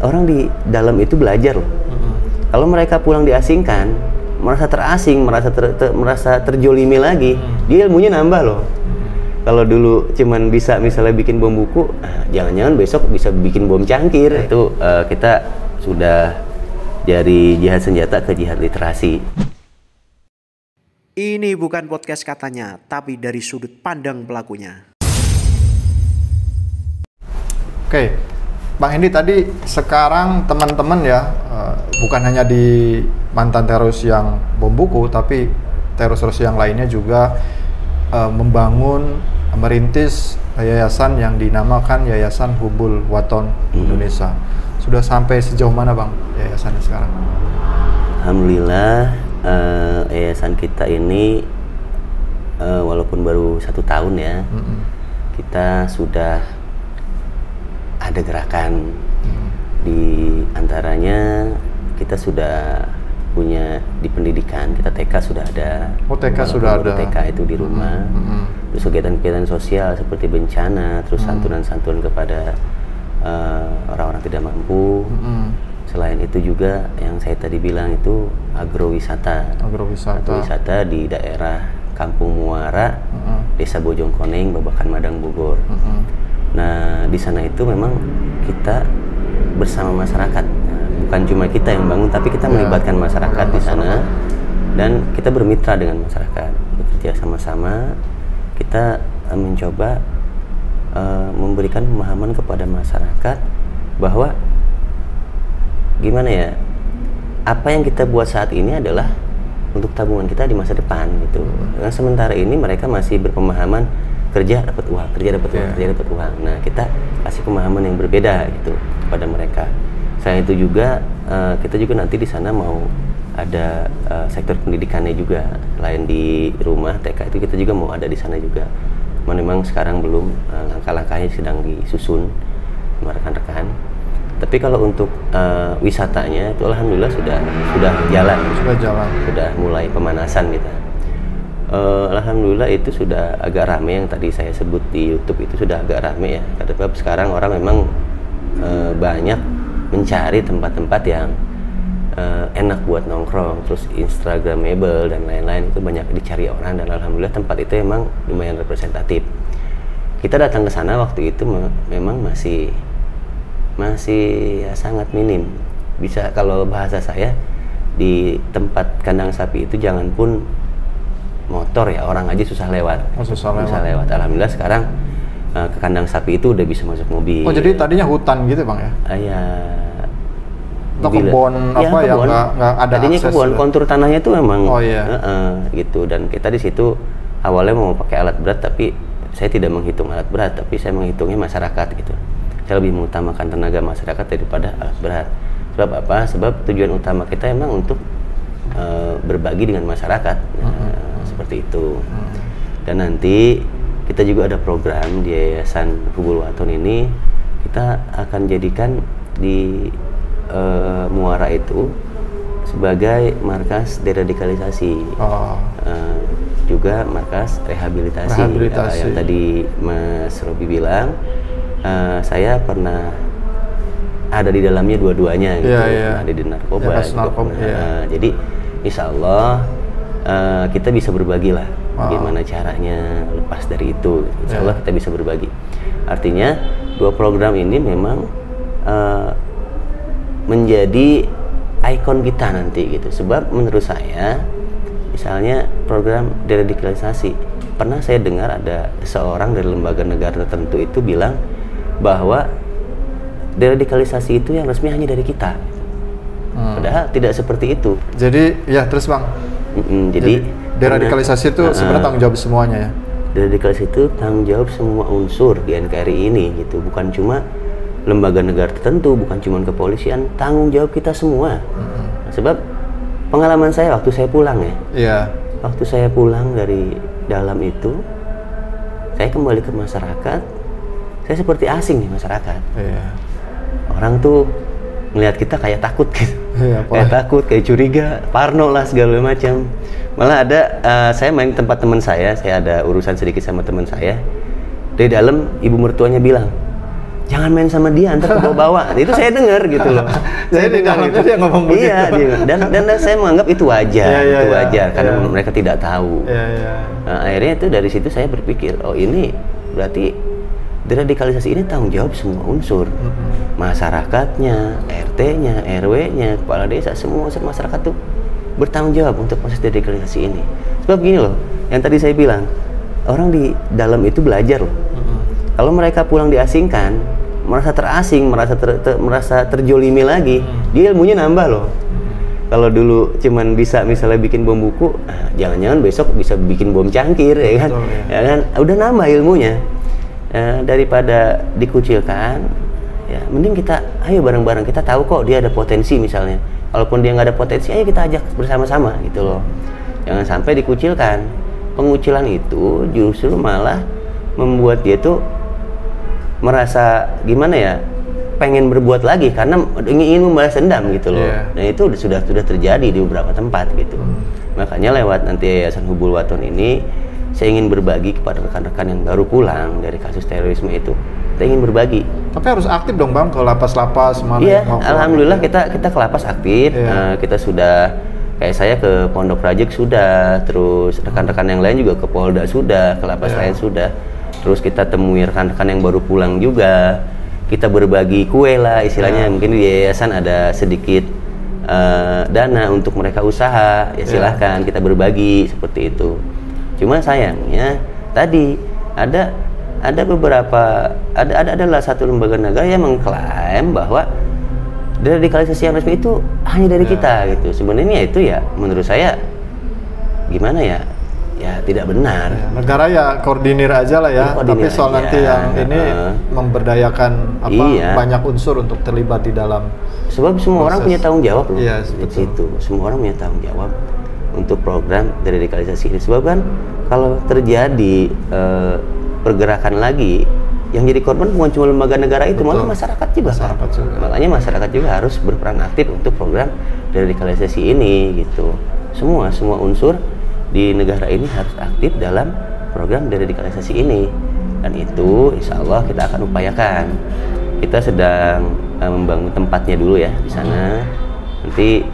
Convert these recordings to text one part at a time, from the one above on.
orang di dalam itu belajar loh. Kalau mereka pulang diasingkan, merasa terasing, merasa terjolimi lagi, dia ilmunya nambah loh. Kalau dulu cuman bisa misalnya bikin bom buku, jangan-jangan besok bisa bikin bom cangkir. Itu kita sudah dari jihad senjata ke jihad literasi. Ini bukan podcast katanya, tapi dari sudut pandang pelakunya. Oke, Bang Hendy, tadi sekarang teman-teman ya, bukan hanya di mantan teroris yang bom buku, tapi teroris yang lainnya juga merintis yayasan yang dinamakan Yayasan Hubul Waton Indonesia. Sudah sampai sejauh mana Bang yayasannya sekarang? Alhamdulillah, yayasan kita ini walaupun baru 1 tahun ya, kita sudah ada gerakan. Di antaranya kita sudah punya di pendidikan, kita TK sudah ada. Oh, TK sudah ada. TK itu di rumah. Terus kegiatan-kegiatan sosial seperti bencana, terus santunan-santunan kepada orang-orang tidak mampu. Selain itu juga yang saya tadi bilang itu agrowisata. Agrowisata di daerah Kampung Muara, Desa Bojongkoneng, Babakan Madang, Bogor. Nah, di sana itu memang kita bersama masyarakat. Bukan cuma kita yang bangun, tapi kita melibatkan masyarakat di sana, dan kita bermitra dengan masyarakat, bekerja sama-sama. Kita mencoba memberikan pemahaman kepada masyarakat bahwa gimana ya, apa yang kita buat saat ini adalah untuk tabungan kita di masa depan gitu. Nah, sementara ini mereka masih berpemahaman kerja dapat uang, kerja dapat uang. Nah, kita kasih pemahaman yang berbeda gitu kepada mereka. Selain itu juga kita juga nanti di sana mau ada sektor pendidikannya juga. Selain di rumah TK itu kita juga mau ada di sana juga. Memang sekarang belum, langkah-langkahnya sedang disusun sama rekan-rekan. Tapi kalau untuk wisatanya itu alhamdulillah sudah jalan. Sudah mulai pemanasan kita. Alhamdulillah itu sudah agak rame, yang tadi saya sebut di YouTube itu sudah agak rame ya. Karena sekarang orang memang banyak mencari tempat-tempat yang enak buat nongkrong, terus instagramable dan lain-lain, itu banyak dicari orang, dan alhamdulillah tempat itu emang lumayan representatif. Kita datang ke sana waktu itu memang masih ya sangat minim. Bisa kalau bahasa saya di tempat kandang sapi itu jangan pun motor ya, orang aja susah lewat. Susah lewat. Alhamdulillah sekarang ke kandang sapi itu udah bisa masuk mobil. Oh, jadi tadinya hutan gitu Bang ya? Iya. Atau kebun apa ya, nggak ada tadinya akses. Kebun, kontur tanahnya itu memang gitu, dan kita di situ awalnya mau pakai alat berat, tapi saya tidak menghitung alat berat, tapi saya menghitungnya masyarakat gitu. Saya lebih mengutamakan tenaga masyarakat daripada alat berat. Sebab apa? Sebab tujuan utama kita memang untuk berbagi dengan masyarakat. Seperti itu. Dan nanti kita juga ada program di Yayasan Hubul Waton ini, kita akan jadikan di Muara itu sebagai markas deradikalisasi, juga markas rehabilitasi. Yang tadi Mas Robi bilang, saya pernah ada di dalamnya dua-duanya gitu. Ada di narkoba. Jadi insya Allah kita bisa berbagi lah, bagaimana caranya lepas dari itu. Insya Allah kita bisa berbagi. Artinya 2 program ini memang menjadi ikon kita nanti gitu. Sebab menurut saya, misalnya program deradikalisasi, pernah saya dengar ada seorang dari lembaga negara tertentu itu bilang bahwa deradikalisasi itu yang resmi hanya dari kita. Padahal tidak seperti itu. Jadi ya terus Bang. Jadi deradikalisasi itu sebenarnya tanggung jawab semuanya ya. Deradikalisasi itu tanggung jawab semua unsur di NKRI ini gitu, bukan cuma lembaga negara tertentu, bukan cuma kepolisian, tanggung jawab kita semua. Sebab pengalaman saya waktu saya pulang ya. Waktu saya pulang dari dalam itu, saya kembali ke masyarakat, saya seperti asing di masyarakat. Orang tuh ngelihat kita kayak takut gitu. Kayak takut, kayak curiga, parno lah segala macam. Malah ada saya main ke tempat teman saya ada urusan sedikit sama teman saya. Dari dalam ibu mertuanya bilang, jangan main sama dia, ntar kebawa-bawa. Itu saya dengar gitu loh. Saya di dalam itu dia ngomong begitu. Iya, dan saya menganggap itu wajar, itu wajar karena mereka tidak tahu. Nah, akhirnya itu dari situ saya berpikir, oh ini berarti deradikalisasi ini tanggung jawab semua unsur, masyarakatnya, RT-nya, RW-nya, kepala desa, semua unsur masyarakat tuh bertanggung jawab untuk proses deradikalisasi ini. Sebab gini loh, yang tadi saya bilang, orang di dalam itu belajar loh. Kalau mereka pulang diasingkan, merasa terasing, merasa terjolimi lagi, dia ilmunya nambah loh. Kalau dulu cuman bisa misalnya bikin bom buku, jangan-jangan besok bisa bikin bom cangkir, ya kan? Betul, ya kan? Udah nambah ilmunya. Daripada dikucilkan, ya mending kita ayo bareng-bareng, kita tahu kok dia ada potensi misalnya. Kalaupun dia nggak ada potensi, ayo kita ajak bersama-sama gitu loh. Jangan sampai dikucilkan. Pengucilan itu justru malah membuat dia tuh merasa gimana ya, pengen berbuat lagi karena ingin membalas dendam gitu loh. Nah itu sudah terjadi di beberapa tempat gitu. Makanya lewat nanti Yayasan Hubul Waton ini saya ingin berbagi kepada rekan-rekan yang baru pulang dari kasus terorisme itu. Kita ingin berbagi. Tapi harus aktif dong Bang ke lapas-lapas mana? Iya, alhamdulillah kita ke lapas aktif. Kita sudah, kayak saya ke Pondok Rajek sudah, terus rekan-rekan yang lain juga ke Polda sudah, ke lapas lain sudah. Terus kita temui rekan-rekan yang baru pulang juga. Kita berbagi kue lah istilahnya. Mungkin di yayasan ada sedikit dana untuk mereka usaha, ya silahkan kita berbagi seperti itu. Cuma sayangnya tadi ada beberapa adalah satu lembaga negara yang mengklaim bahwa deradikalisasi yang resmi itu hanya dari kita gitu. Sebenarnya itu ya menurut saya gimana ya? Ya tidak benar. Negara ya koordinir aja lah ya. Tapi soal aja. Nanti yang ini memberdayakan banyak unsur untuk terlibat di dalam. Sebab semua orang punya tanggung jawab loh. Iya, di situ. Semua orang punya tanggung jawab untuk program deradikalisasi ini. Sebab kan kalau terjadi pergerakan lagi, yang jadi korban bukan cuma lembaga negara itu, malah masyarakat juga. Makanya masyarakat juga harus berperan aktif untuk program deradikalisasi ini gitu. Semua unsur di negara ini harus aktif dalam program deradikalisasi ini, dan itu insya Allah kita akan upayakan. Kita sedang membangun tempatnya dulu ya di sana. Nanti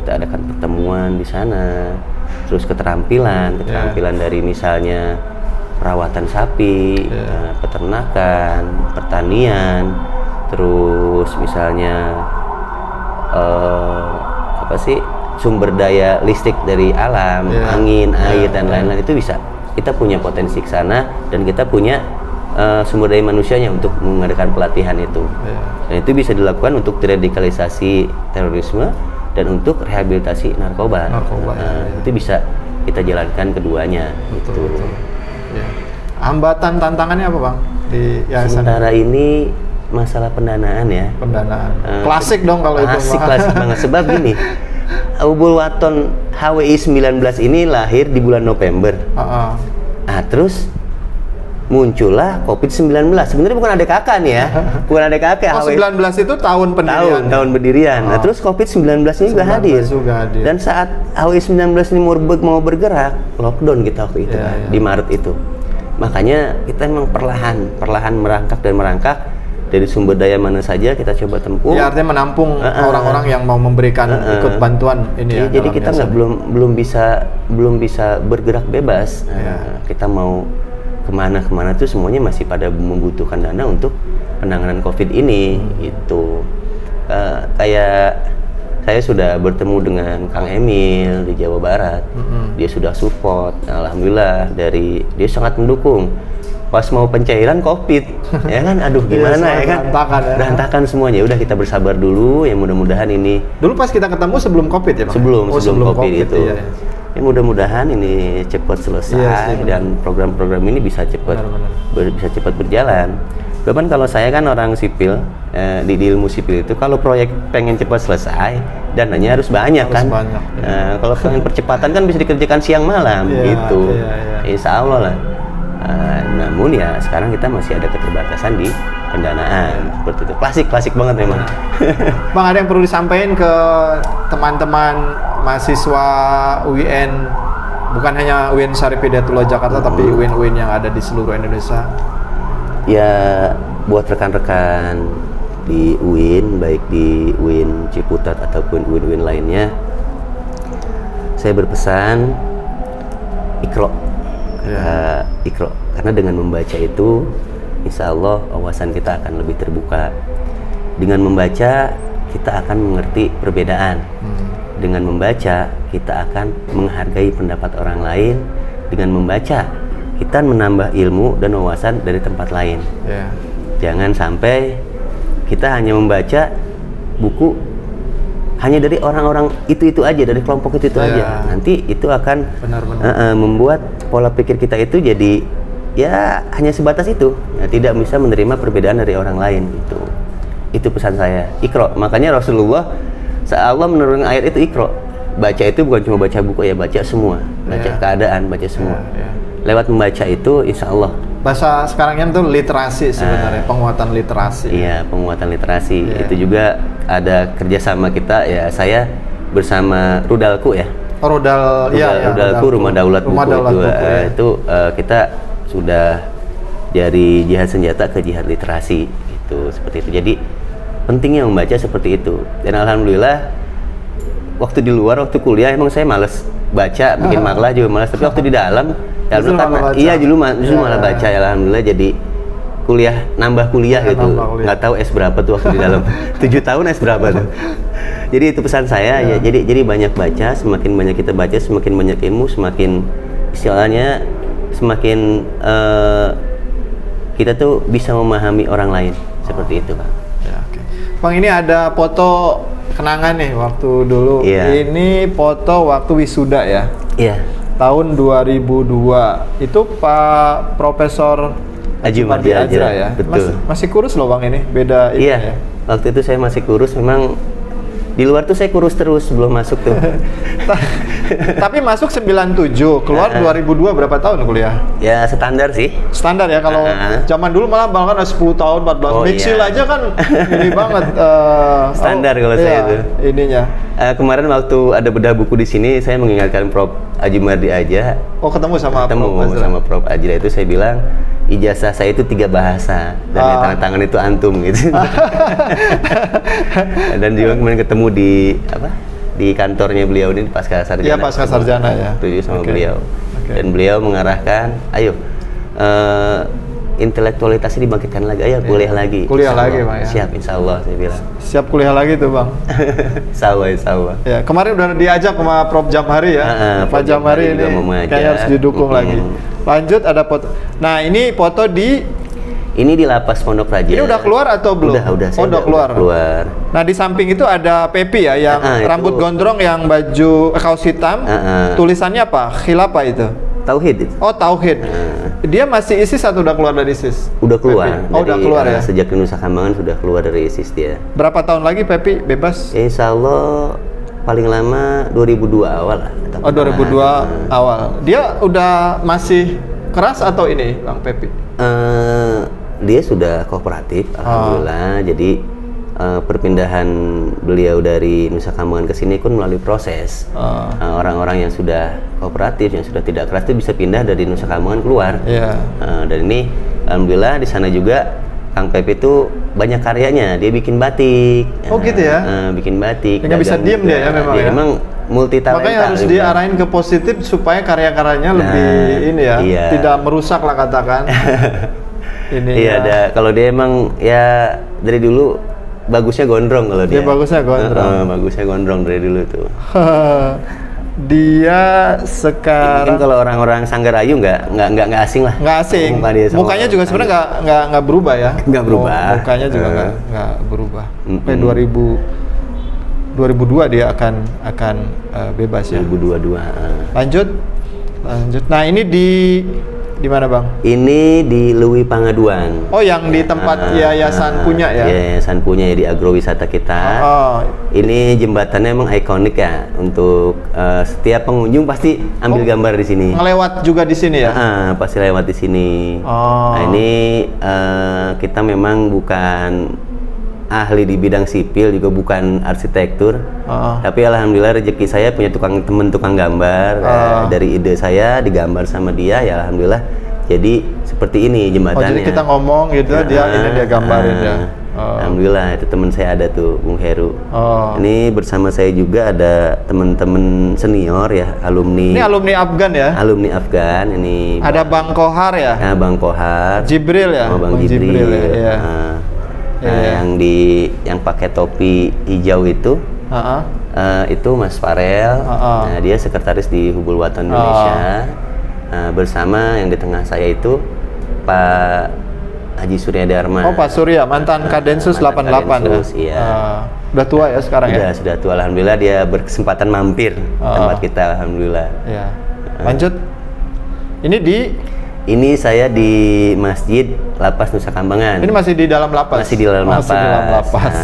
kita adakan pertemuan di sana, terus keterampilan dari misalnya perawatan sapi, peternakan, pertanian, terus misalnya sumber daya listrik dari alam, angin, air dan lain-lain itu bisa. Kita punya potensi ke sana dan kita punya sumber daya manusianya untuk mengadakan pelatihan itu. Dan itu bisa dilakukan untuk deradikalisasi terorisme dan untuk rehabilitasi narkoba. Itu bisa kita jalankan keduanya. Betul. Hambatan tantangannya apa Bang di yayasan? Sementara ini masalah pendanaan ya. Pendanaan. Klasik dong kalau itu. Klasik banget. Sebab gini, Hubul Waton HWI 19 ini lahir di bulan November. Nah, terus muncullah COVID-19. Sebenarnya bukan adik kakak nih ya. Bukan adik kakak. HWI 19 itu tahun pendirian. Tahun berdirian. Nah, terus COVID-19 ini juga hadir. Dan saat HWI 19 ini mau bergerak, lockdown kita waktu itu di Maret itu. Makanya kita memang perlahan merangkak dari sumber daya mana saja kita coba tempuh. Ya artinya menampung orang-orang yang mau memberikan ikut bantuan ini ya. Jadi kita belum bisa bergerak bebas. Kita mau kemana tuh semuanya masih pada membutuhkan dana untuk penanganan COVID ini. Itu kayak saya sudah bertemu dengan Kang Emil di Jawa Barat. Dia sudah support. Alhamdulillah dia sangat mendukung. Pas mau pencairan COVID, ya kan, aduh gimana ya kan, berantakan semuanya. Udah kita bersabar dulu, ya mudah-mudahan ini. Dulu pas kita ketemu sebelum COVID ya Bang? Sebelum COVID itu. Ya mudah-mudahan ini cepat selesai dan program-program ini bisa cepat berjalan. Bahkan kalau saya kan orang sipil, di ilmu sipil itu kalau proyek pengen cepat selesai, dananya harus banyak kan. Kalau pengen percepatan kan bisa dikerjakan siang malam gitu. Insya Allah lah. Namun ya sekarang kita masih ada keterbatasan di pendanaan seperti itu. Klasik banget memang. Bang, ada yang perlu disampaikan ke teman-teman mahasiswa UIN, bukan hanya UIN Syarif Hidayatullah Jakarta, tapi UIN yang ada di seluruh Indonesia? Ya buat rekan-rekan di UIN, baik di UIN Ciputat ataupun UIN-UIN lainnya, saya berpesan Iqra. Iqra, karena dengan membaca itu insya Allah wawasan kita akan lebih terbuka. Dengan membaca kita akan mengerti perbedaan. Dengan membaca kita akan menghargai pendapat orang lain. Dengan membaca kita menambah ilmu dan wawasan dari tempat lain. Jangan sampai kita hanya membaca buku hanya dari orang-orang itu aja, dari kelompok itu aja. Nanti itu akan membuat pola pikir kita itu jadi ya hanya sebatas itu, ya, tidak bisa menerima perbedaan dari orang lain. Itu pesan saya. Iqra. Makanya Rasulullah Allah menurunkan ayat itu Iqra. Baca itu bukan cuma baca buku, ya baca semua, baca keadaan, baca semua. Lewat membaca itu insya Allah. Bahasa sekarangnya itu literasi sebenarnya, penguatan literasi. Iya, penguatan literasi. Itu juga ada kerjasama kita, ya saya bersama Rudalku ya. Rudalku, Rumah Daulat Buku, itu kita sudah dari jihad senjata ke jihad literasi, itu seperti itu. Jadi pentingnya membaca seperti itu. Dan alhamdulillah waktu di luar, waktu kuliah emang saya males baca, bikin makalah juga males. Tapi waktu di dalam ya justru malah baca, ya alhamdulillah. Jadi nambah kuliah gitu. Nggak tahu S berapa tuh waktu di dalam. 7 tahun S berapa tuh. Jadi itu pesan saya, ya. Jadi banyak baca, semakin banyak kita baca, semakin banyak ilmu, semakin istilahnya semakin kita tuh bisa memahami orang lain. Seperti itu, Bang. Bang, ini ada foto kenangan nih waktu dulu. Ini foto waktu wisuda ya. Tahun 2002. Itu Pak Profesor Ajumardi Ajra ya. Betul. Masih kurus loh Bang ini. Beda ini ya. Waktu itu saya masih kurus, memang di luar tuh saya kurus terus sebelum masuk tuh. Tapi masuk 97, keluar 2002, berapa tahun kuliah? Ya standar sih. Standar ya, kalau zaman dulu malah bahkan 10 tahun, 14. Mixil aja kan ini banget. Standar kalau saya itu. Ininya. Kemarin waktu ada bedah buku di sini, saya mengingatkan Prof Ajumardi Ajra. Ketemu sama Prof Ajra itu, saya bilang ijazah saya itu 3 bahasa dan yang tanda tangan itu antum gitu. Dan juga kemarin ketemu di kantornya beliau ini, Pasca Sarjana. Iya, Pasca Sarjana ya. Setuju sama beliau. Dan beliau mengarahkan, ayo intelektualitasnya dibangkitkan lagi, ayo kuliah lagi. Kuliah lagi, Bang ya. Siap, insya Allah saya bilang. Siap kuliah lagi tuh, Bang. Insya Allah. Ya, kemarin udah diajak sama Prof Jamhari ya. Pak Jamhari ini kayaknya harus didukung lagi. Lanjut, ada foto. Nah, ini foto ini di Lapas Pondok Raja. Ini udah keluar atau belum? Udah keluar. Nah, di samping itu ada Pepi ya, yang rambut gondrong, yang baju kaos hitam. Tulisannya apa? Khilafah itu. Tauhid. Tauhid. Dia masih ISIS atau udah keluar dari ISIS? Udah keluar. Udah keluar ya. Sejak di Nusa Kambangan sudah keluar dari ISIS dia. Berapa tahun lagi Pepi bebas? Insya Allah paling lama 2002 awal lah. 2002 awal. Dia udah masih keras atau ini, Bang Pepi? Dia sudah kooperatif, alhamdulillah. Jadi perpindahan beliau dari Nusa Kambangan ke sini pun melalui proses. Orang-orang yang sudah kooperatif, yang sudah tidak keras itu bisa pindah dari Nusa Kambangan keluar. Dan ini alhamdulillah di sana juga Kang Pepi itu banyak karyanya. Dia bikin batik. Gitu ya? Bikin batik. Nggak bisa diem dia ya memang ya? Memang multi talenta. Makanya harus diarahin ke positif supaya karya-karyanya lebih ini ya, tidak merusak lah katakan. Kalau dia emang ya dari dulu bagusnya gondrong kalau dia. Bagusnya gondrong. Bagusnya gondrong dari dulu tuh. Dia sekarang mungkin kalau orang-orang Sanggarayu nggak asing lah. Nggak asing. Mukanya juga sebenarnya nggak berubah ya. Nggak berubah. Mukanya juga nggak berubah. Sampai 2002 dia akan bebas ya. 2022. Lanjut. Nah, ini di mana Bang? Ini di Lewi Pangaduan. Yang di tempat yayasan punya ya? Yayasan punya ya, di agrowisata kita. Ini jembatannya emang ikonik ya, untuk setiap pengunjung pasti ambil gambar di sini. Ngelewat juga di sini ya? Pasti lewat di sini. Nah, ini kita memang bukan ahli di bidang sipil, juga bukan arsitektur. Tapi alhamdulillah rezeki saya punya temen tukang gambar. Dari ide saya digambar sama dia, ya alhamdulillah jadi seperti ini jembatannya. Oh, jadi kita ngomong gitu, dia gambarin ya. Alhamdulillah itu teman saya ada tuh, Bung Heru. Ini bersama saya juga ada teman-teman senior ya, alumni. Ini alumni Afgan ya? Alumni Afgan. Ini ada Bang Kohar ya? Nah, Bang Kohar. Jibril ya? Bang Jibril ya. Yang pakai topi hijau itu. Itu Mas Farel. Nah, dia sekretaris di Hubul Waton Indonesia. Bersama yang di tengah saya itu Pak Haji Surya Dharma. Oh, Pak Surya, mantan Kadensus 88 Kadensus, ya? Iya. Udah tua ya sekarang ya? Sudah tua, alhamdulillah dia berkesempatan mampir tempat kita, alhamdulillah. Iya. Lanjut. Ini saya di Masjid Lapas Nusa Kambangan. Ini masih di dalam lapas? Masih di dalam lapas. Masih di dalam lapas.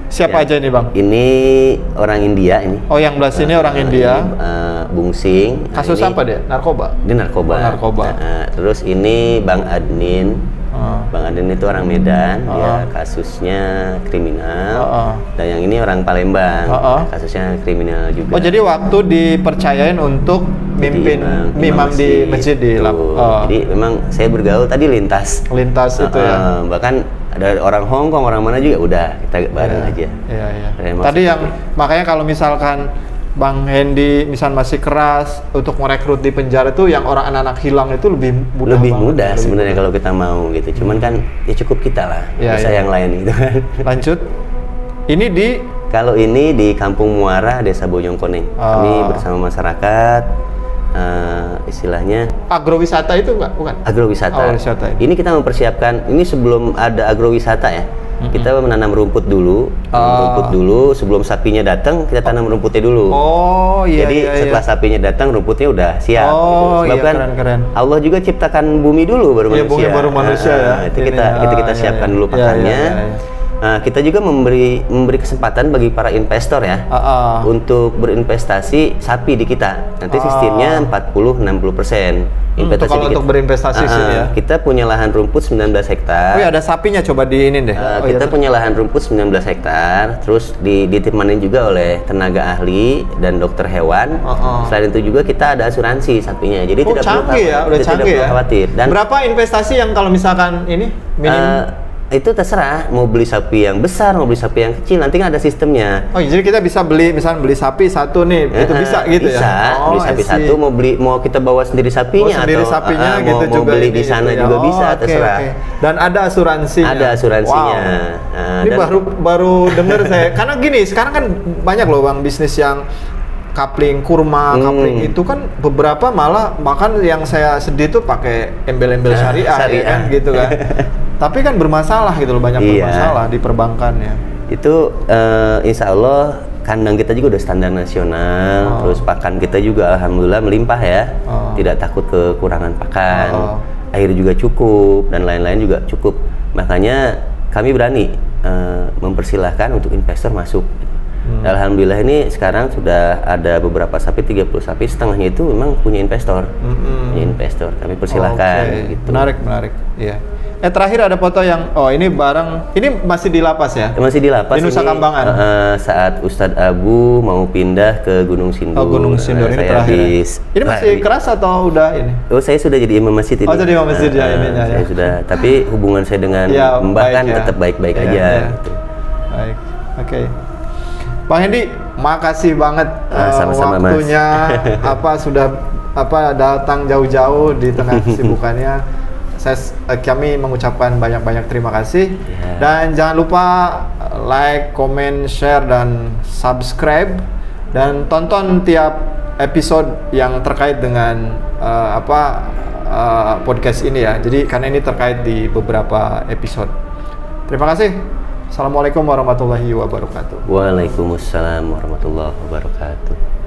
Siapa aja ini, Bang? Ini orang India ini. Oh, yang belah sini orang India. Bungsing. Kasus apa dia? Narkoba? Dia narkoba. Narkoba. Terus ini Bang Adnin. Bang Adnin itu orang Medan, dia kasusnya kriminal. Dan yang ini orang Palembang, kasusnya kriminal juga. Oh, jadi waktu dipercayain untuk mimpin imam di masjid di Jadi memang saya bergaul tadi lintas itu ya. Bahkan ada orang Hong Kong, orang mana juga udah kita bareng aja. Iya. Tadi yang makanya kalau misalkan Bang Hendy misal masih keras untuk merekrut di penjara itu, yang orang anak-anak hilang itu lebih mudah sebenarnya kalau kita mau gitu. Cuman kan ya cukup kita lah, bisa yang lain gitu kan. Lanjut. Kalau ini di Kampung Muara, Desa Bojongkoneng. Kami bersama masyarakat, istilahnya agrowisata itu bukan? Agrowisata. Ini kita mempersiapkan, ini sebelum ada agrowisata ya. Kita menanam rumput dulu, sebelum sapinya datang kita tanam rumputnya dulu. Jadi setelah sapinya datang rumputnya udah siap. Sebab kan keren. Allah juga ciptakan bumi dulu baru manusia. Bumi baru manusia ya. Itu kita siapkan dulu pakannya. Kita juga memberi kesempatan bagi para investor ya untuk berinvestasi sapi di kita. Nanti sistemnya 40-60%. Untuk berinvestasi sini ya. Kita punya lahan rumput 19 hektar. Oh ya, ada sapinya, coba di ini deh. Kita punya lahan rumput 19 hektar, terus ditemani juga oleh tenaga ahli dan dokter hewan. Selain itu juga kita ada asuransi sapinya. Jadi tidak perlu khawatir. Dan berapa investasi yang kalau misalkan ini minimum? Itu terserah, mau beli sapi yang besar, mau beli sapi yang kecil, nanti kan ada sistemnya. Oh, jadi kita bisa beli, misalnya beli sapi satu nih, itu bisa gitu bisa, ya? Beli sapi satu, mau kita bawa sendiri sapinya, gitu mau juga beli di sana juga bisa, terserah. Dan ada asuransinya? Ada asuransinya. Ini baru denger saya, karena gini, sekarang kan banyak loh Bang bisnis yang kapling kurma, kapling itu kan beberapa malah bahkan yang saya sedih tuh pakai embel-embel syariah kan gitu kan. Tapi kan bermasalah gitu loh, banyak bermasalah di perbankannya. Itu insya Allah kandang kita juga udah standar nasional, terus pakan kita juga alhamdulillah melimpah ya, tidak takut kekurangan pakan, air juga cukup dan lain-lain juga cukup. Makanya kami berani mempersilahkan untuk investor masuk. Alhamdulillah ini sekarang sudah ada beberapa sapi, 30 sapi, setengahnya itu memang punya investor. Punya investor, kami persilahkan gitu. Menarik, iya. Terakhir ada foto yang, ini barang, ini masih di lapas ya? Masih di lapas. Di Nusa Kambangan? Saat Ustadz Abu mau pindah ke Gunung Sindur. Gunung Sindur, ini terakhir. Ini masih keras atau udah ini? Saya sudah jadi imam masjid ini. Jadi imam masjid ya ininya ya? Saya sudah, tapi hubungan saya dengan Mbah kan tetap baik-baik aja. Gitu. Baik, oke. Bang Hendy, makasih banget sama-sama, waktunya sudah datang jauh-jauh di tengah kesibukannya. Kami mengucapkan banyak-banyak terima kasih. Dan jangan lupa like, comment, share dan subscribe, dan tonton tiap episode yang terkait dengan podcast ini ya. Jadi karena ini terkait di beberapa episode. Terima kasih. Assalamualaikum warahmatullahi wabarakatuh. Waalaikumsalam warahmatullahi wabarakatuh.